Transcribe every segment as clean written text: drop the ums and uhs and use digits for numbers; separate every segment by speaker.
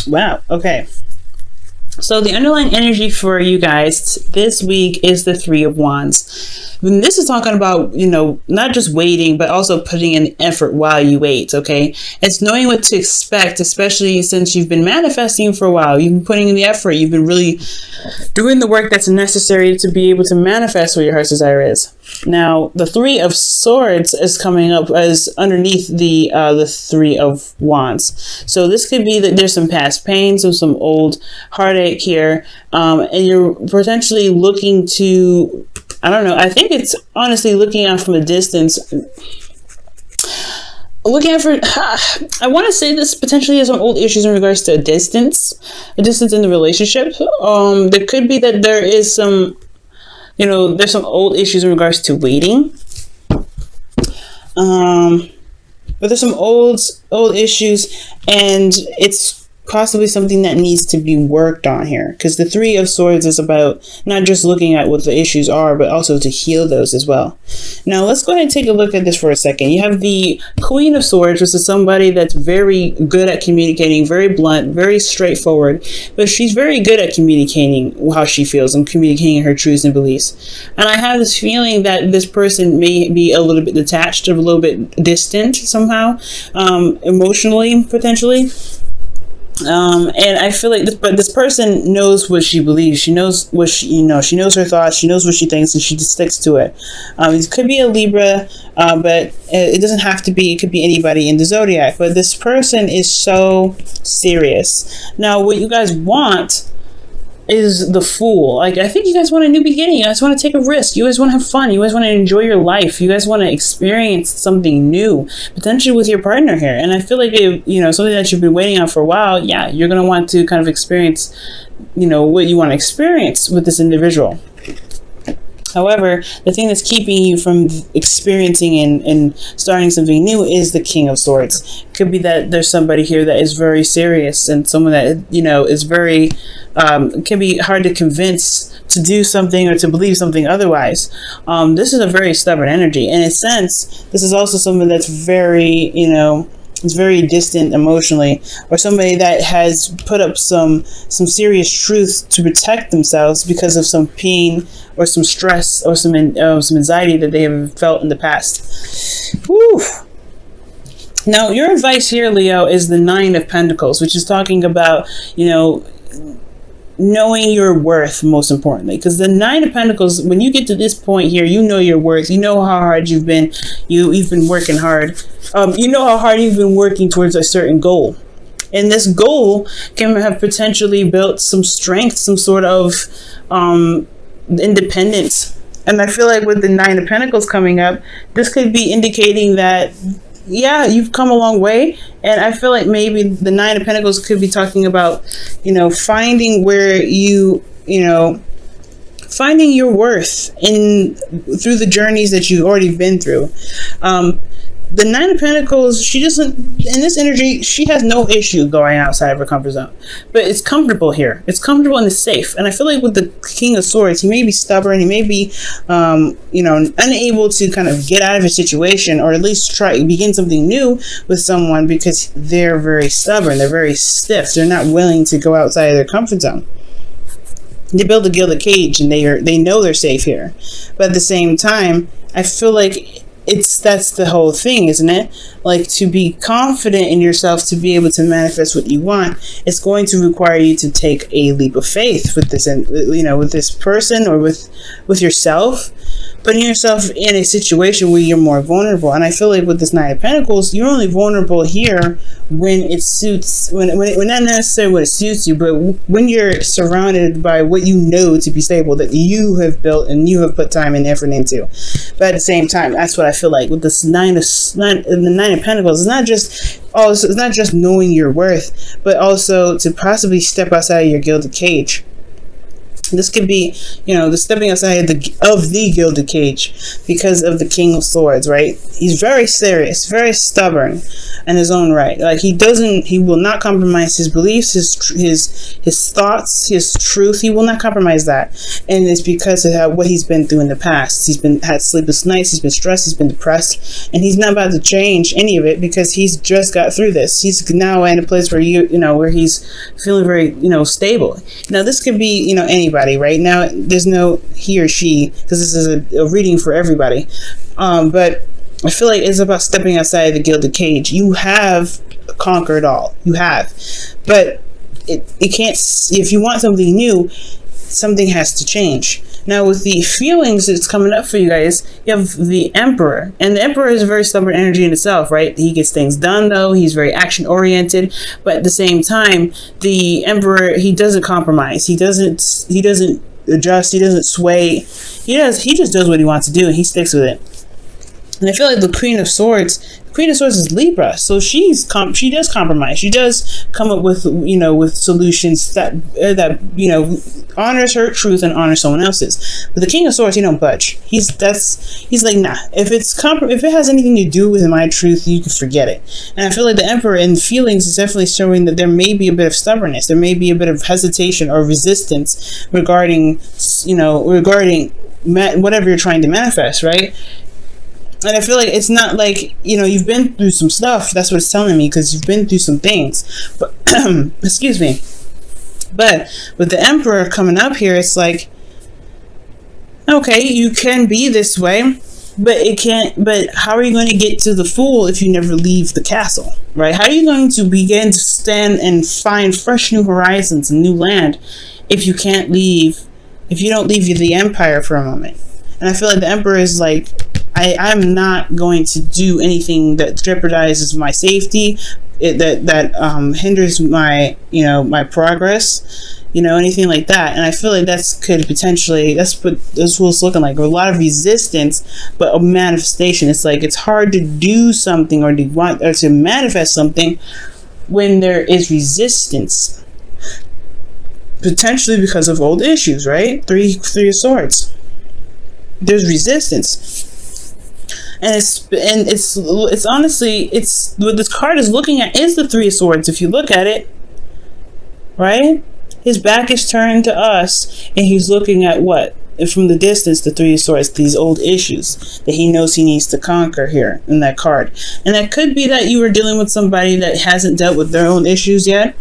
Speaker 1: Wow. Okay. So the underlying energy for you guys this week is the Three of Wands. And this is talking about, not just waiting, but also putting in effort while you wait, okay? It's knowing what to expect, especially since you've been manifesting for a while. You've been putting in the effort. You've been really doing the work that's necessary to be able to manifest what your heart's desire is. Now, the Three of Swords is coming up as underneath the Three of Wands. So this could be that there's some past pain, so some old heartache here, and you're potentially looking to, I don't know, I think it's honestly looking out from a distance. Looking out for, I want to say this potentially has some old issues in regards to a distance in the relationship. There could be that there is some, there's some old issues in regards to waiting. But there's some old issues, and it's possibly something that needs to be worked on here, because the Three of Swords is about not just looking at what the issues are, but also to heal those as well. Now let's go ahead and take a look at this for a second. You have the Queen of Swords, which is somebody that's very good at communicating, very blunt, very straightforward, but she's very good at communicating how she feels and communicating her truths and beliefs. And I have this feeling that this person may be a little bit detached, or a little bit distant somehow, emotionally, potentially. And I feel like this person knows what she believes. She knows what she knows her thoughts. She knows what she thinks, and she just sticks to it. It could be a Libra, but it doesn't have to be. It could be anybody in the zodiac. But this person is so serious. Now, what you guys want is the Fool. Like, I think you guys want a new beginning. You guys want to take a risk. You guys want to have fun. You guys want to enjoy your life. You guys want to experience something new, potentially with your partner here. And I feel like something that you've been waiting on for a while. Yeah, you're going to want to kind of experience, what you want to experience with this individual. However, the thing that's keeping you from experiencing and starting something new is the King of Swords. It could be that there's somebody here that is very serious, and someone that, is very, can be hard to convince to do something or to believe something otherwise. This is a very stubborn energy. In a sense, this is also someone that's very, is very distant emotionally, or somebody that has put up some serious truth to protect themselves because of some pain or some stress or some anxiety that they have felt in the past. Whew. Now, your advice here, Leo, is the Nine of Pentacles, which is talking about, knowing your worth, most importantly, because the Nine of Pentacles, when you get to this point here, you know your worth. You know how hard you've been working hard. You know how hard you've been working towards a certain goal, and this goal can have potentially built some strength, some sort of independence. And I feel like with the Nine of Pentacles coming up, this could be indicating that, yeah, you've come a long way. And I feel like maybe the Nine of Pentacles could be talking about, finding where finding your worth through the journeys that you've already been through. The Nine of Pentacles, she doesn't, in this energy, she has no issue going outside of her comfort zone. But it's comfortable here. It's comfortable and it's safe. And I feel like with the King of Swords, he may be stubborn. He may be, unable to kind of get out of a situation, or at least try begin something new with someone, because they're very stubborn. They're very stiff. They're not willing to go outside of their comfort zone. They build a gilded cage, and they know they're safe here. But at the same time, I feel like that's the whole thing, isn't it? Like, to be confident in yourself, to be able to manifest what you want, it's going to require you to take a leap of faith with this, with this person, or with yourself, putting yourself in a situation where you're more vulnerable. And I feel like with this Nine of Pentacles, you're only vulnerable here when it suits, when not necessarily when it suits you, but when you're surrounded by what you know to be stable, that you have built and you have put time and effort into. But at the same time, that's what I feel like with this the Nine of Pentacles. It's not just knowing your worth, but also to possibly step outside of your gilded cage. This could be, the stepping outside of the gilded cage because of the King of Swords, right? He's very serious, very stubborn in his own right. Like he will not compromise his beliefs, his thoughts, his truth. He will not compromise that, and it's because of what he's been through in the past. He's had sleepless nights. He's been stressed. He's been depressed, and he's not about to change any of it because he's just got through this. He's now in a place where where he's feeling very stable. Now this could be anybody. Right now, there's no he or she because this is a reading for everybody. But I feel like it's about stepping outside the gilded cage. You have conquered all. You have, but it can't. If you want something new, something has to change. Now, with the feelings that's coming up for you guys, you have the Emperor. And the Emperor is a very stubborn energy in itself, right? He gets things done, though. He's very action-oriented. But at the same time, the Emperor, he doesn't compromise. He doesn't adjust. He doesn't sway. He just does what he wants to do, and he sticks with it. And I feel like the Queen of Swords is Libra, so she does compromise. She does come up with with solutions that honors her truth and honors someone else's. But the King of Swords, he don't budge. He's like, nah. If it has anything to do with my truth, you can forget it. And I feel like the Emperor in feelings is definitely showing that there may be a bit of stubbornness. There may be a bit of hesitation or resistance regarding whatever you're trying to manifest, right? And I feel like it's not like, you've been through some stuff. That's what it's telling me, because you've been through some things. But, excuse me. But with the Emperor coming up here, it's like, okay, you can be this way, but how are you going to get to the Fool if you never leave the castle, right? How are you going to begin to stand and find fresh new horizons and new land if you don't leave the Empire for a moment? And I feel like the Emperor is like, I'm not going to do anything that jeopardizes my safety, that hinders my my progress, anything like that. And I feel like that's what it's looking like. A lot of resistance, but a manifestation. It's like it's hard to do something or to manifest something when there is resistance, potentially because of old issues, right? Three of Swords. There's resistance. And it's honestly, what this card is looking at is the Three of Swords. If you look at it, right, his back is turned to us, and he's looking at what? From the distance, the Three of Swords, these old issues that he knows he needs to conquer here in that card. And that could be that you are dealing with somebody that hasn't dealt with their own issues yet,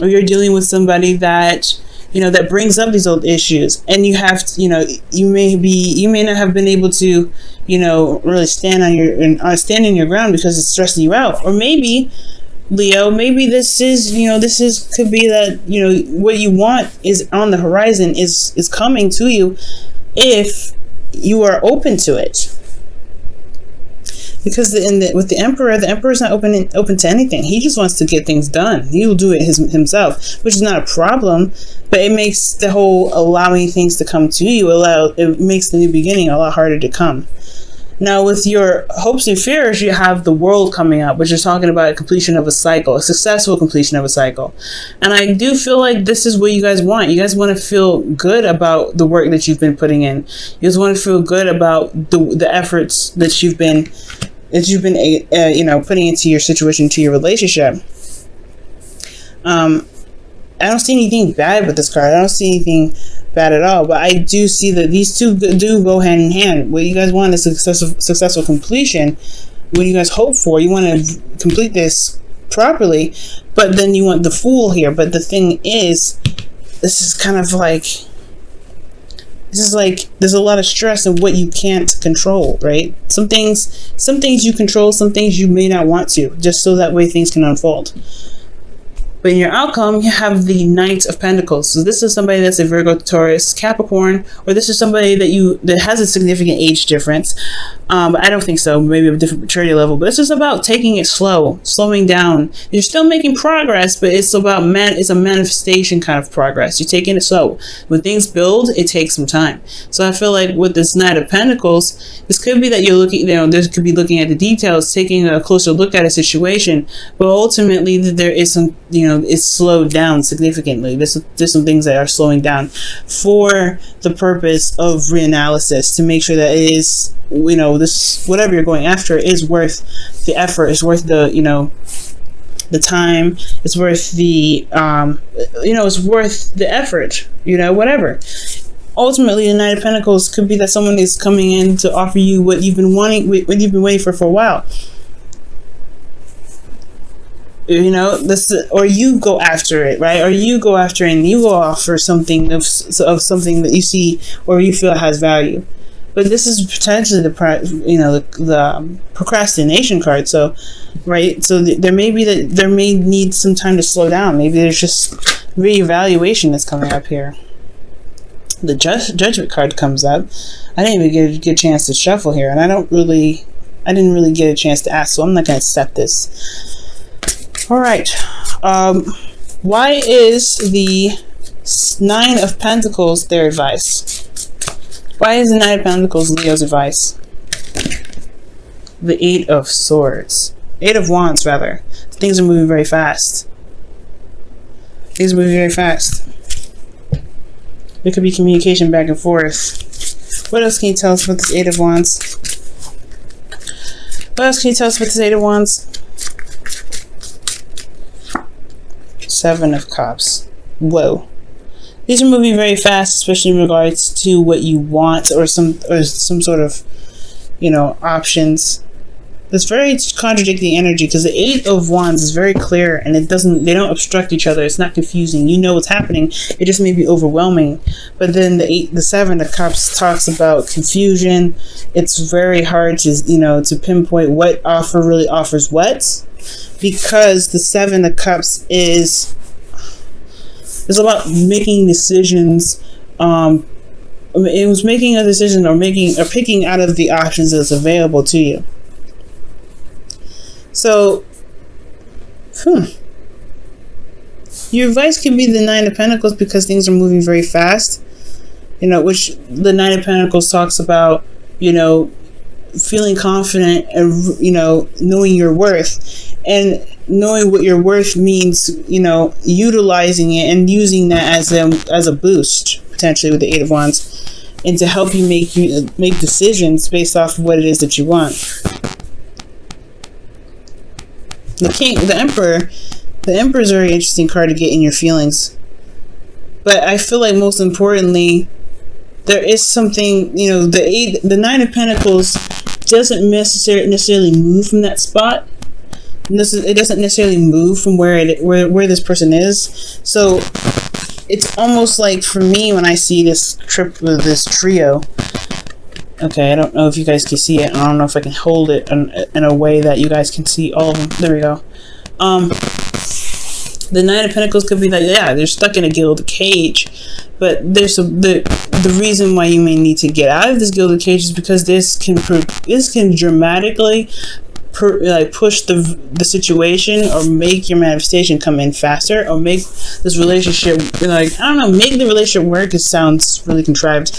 Speaker 1: or you're dealing with somebody that that brings up these old issues, and you have to, you may not have been able to, really stand in your ground because it's stressing you out. Or maybe, Leo, maybe this could be that, what you want is on the horizon, is coming to you if you are open to it. Because with the Emperor's not open to anything. He just wants to get things done. He will do it himself, which is not a problem. But it makes the whole allowing things to come to you, it makes the new beginning a lot harder to come. Now, with your hopes and fears, you have the World coming up, which is talking about a completion of a cycle, a successful completion of a cycle. And I do feel like this is what you guys want. You guys want to feel good about the work that you've been putting in. You guys want to feel good about the efforts that you've been putting into your situation, to your relationship. I don't see anything bad with this card. I don't see anything bad at all. But I do see that these two do go hand in hand. What you guys want is a successful completion. What you guys hope for, you want to complete this properly, but then you want the Fool here. But the thing is, this is like there's a lot of stress in what you can't control, right? Some things you control, some things you may not want to, just so that way things can unfold. But in your outcome, you have the Knight of Pentacles. So this is somebody that's a Virgo, Taurus, Capricorn, or this is somebody that has a significant age difference. But I don't think so. Maybe a different maturity level. But this is about taking it slow, slowing down. You're still making progress, but it's about it's a manifestation kind of progress. You're taking it slow. When things build, it takes some time. So I feel like with this Knight of Pentacles, this could be that you're looking, this could be looking at the details, taking a closer look at a situation. But ultimately, there is some, it's slowed down significantly. There's some things that are slowing down for the purpose of reanalysis, to make sure that it is, this, whatever you're going after is worth the effort, is worth the time, it's worth the it's worth the effort, whatever. Ultimately, the Knight of Pentacles could be that someone is coming in to offer you what you've been wanting, what you've been waiting for a while. Or you go after it, right? Or you go after it and you go offer something of something that you see or you feel has value. But this is potentially the procrastination card. So, right? So there may need some time to slow down. Maybe there's just reevaluation that's coming up here. The judgment card comes up. I didn't even get a chance to shuffle here, and I didn't really get a chance to ask, so I'm not going to accept this. All right. Why is the Nine of Pentacles their advice? Why is the Nine of Pentacles Leo's advice? The Eight of Swords. Eight of Wands, rather. Things are moving very fast. Things are moving very fast. There could be communication back and forth. What else can you tell us about this Eight of Wands? What else can you tell us about this Eight of Wands? Seven of Cups. Whoa. These are moving very fast, especially in regards to what you want, or some sort of, options. It's very contradicting energy, because the Eight of Wands is very clear, and they don't obstruct each other. It's not confusing. You know what's happening. It just may be overwhelming. But then the Seven of Cups talks about confusion. It's very hard to pinpoint what offer really offers what, because the Seven of Cups is about making decisions. It was making a decision or picking out of the options that's available to you. So, your advice could be the Nine of Pentacles, because things are moving very fast. Which the Nine of Pentacles talks about, feeling confident and, knowing your worth. And knowing what your worth means, utilizing it and using that as a boost, potentially, with the Eight of Wands, and to help you make decisions based off of what it is that you want. The Emperor is a very interesting card to get in your feelings. But I feel like most importantly, there is something, the Nine of Pentacles doesn't necessarily move from that spot. It doesn't necessarily move from where this person is. So it's almost like, for me, when I see this trio. Okay, I don't know if you guys can see it. I don't know if I can hold it in a way that you guys can see all of them. There we go. The Nine of Pentacles could be like, yeah, they're stuck in a gilded cage. But there's the reason why you may need to get out of this gilded cage is because this can dramatically push the situation, or make your manifestation come in faster, or make this relationship, make the relationship work. It sounds really contrived.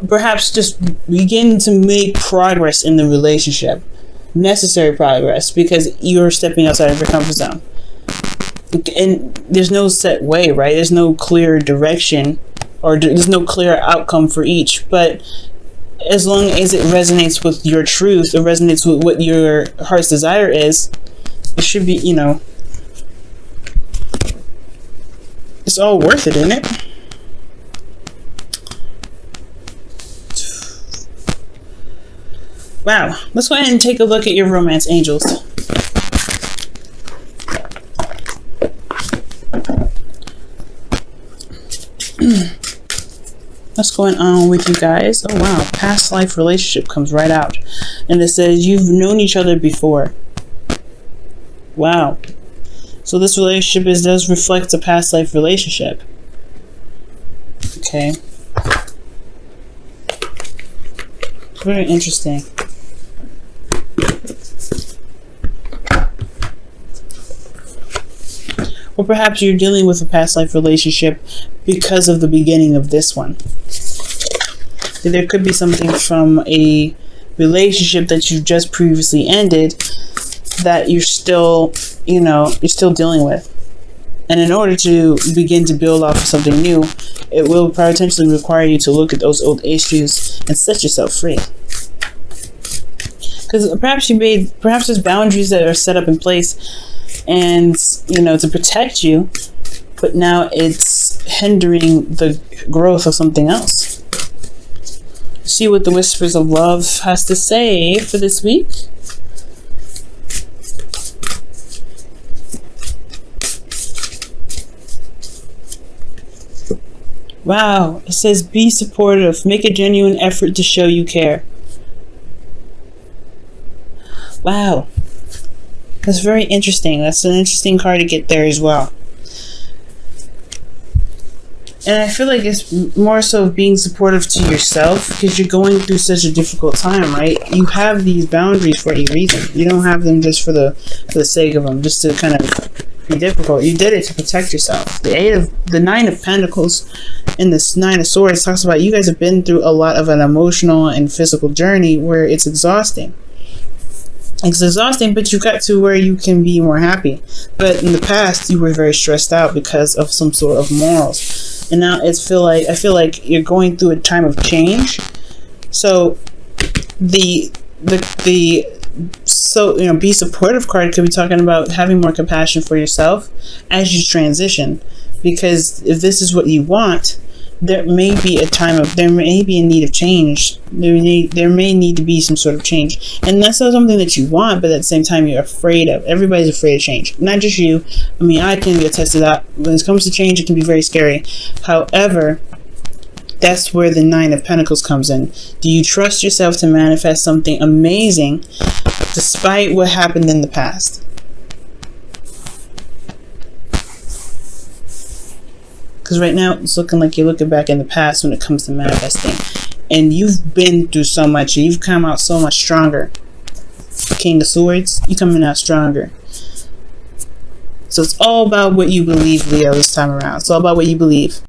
Speaker 1: Perhaps just begin to make progress in the relationship, necessary progress, because you're stepping outside of your comfort zone. And there's no set way, right? There's no clear direction, or there's no clear outcome for each. But as long as it resonates with your truth, or resonates with what your heart's desire is, it should be, it's all worth it, isn't it? Wow. Let's go ahead and take a look at your romance angels. What's going on with you guys? Oh wow, past life relationship comes right out. And it says you've known each other before. Wow. So this relationship does reflect a past life relationship. Okay. Very interesting. Or perhaps you're dealing with a past life relationship because of the beginning of this one. There could be something from a relationship that you just previously ended that you're still, you're still dealing with. And in order to begin to build off of something new, it will potentially require you to look at those old issues and set yourself free. Because perhaps there's boundaries that are set up in place, and to protect you, but now it's hindering the growth of something else. See what the Whispers of Love has to say for this week. Wow, it says be supportive, make a genuine effort to show you care. Wow, that's very interesting. That's an interesting card to get there as well. And I feel like it's more so being supportive to yourself, because you're going through such a difficult time, right? You have these boundaries for a reason. You don't have them just for the sake of them, just to kind of be difficult. You did it to protect yourself. The Nine of Pentacles and this Nine of Swords talks about you guys have been through a lot of an emotional and physical journey where it's exhausting. It's exhausting, but you got to where you can be more happy. But in the past, you were very stressed out because of some sort of morals. And now I feel like you're going through a time of change. So be supportive card could be talking about having more compassion for yourself as you transition. Because if this is what you want, there may be a need of change. There may need to be some sort of change, and that's not something that you want, but at the same time you're afraid of. Everybody's afraid of change, not just you. I mean, I can attest to that. When it comes to change, it can be very scary. However, that's where the Nine of Pentacles comes in. Do you trust yourself to manifest something amazing despite what happened in the past? Because right now, it's looking like you're looking back in the past when it comes to manifesting. And you've been through so much. And you've come out so much stronger. King of Swords, you're coming out stronger. So it's all about what you believe, Leo, this time around. It's all about what you believe.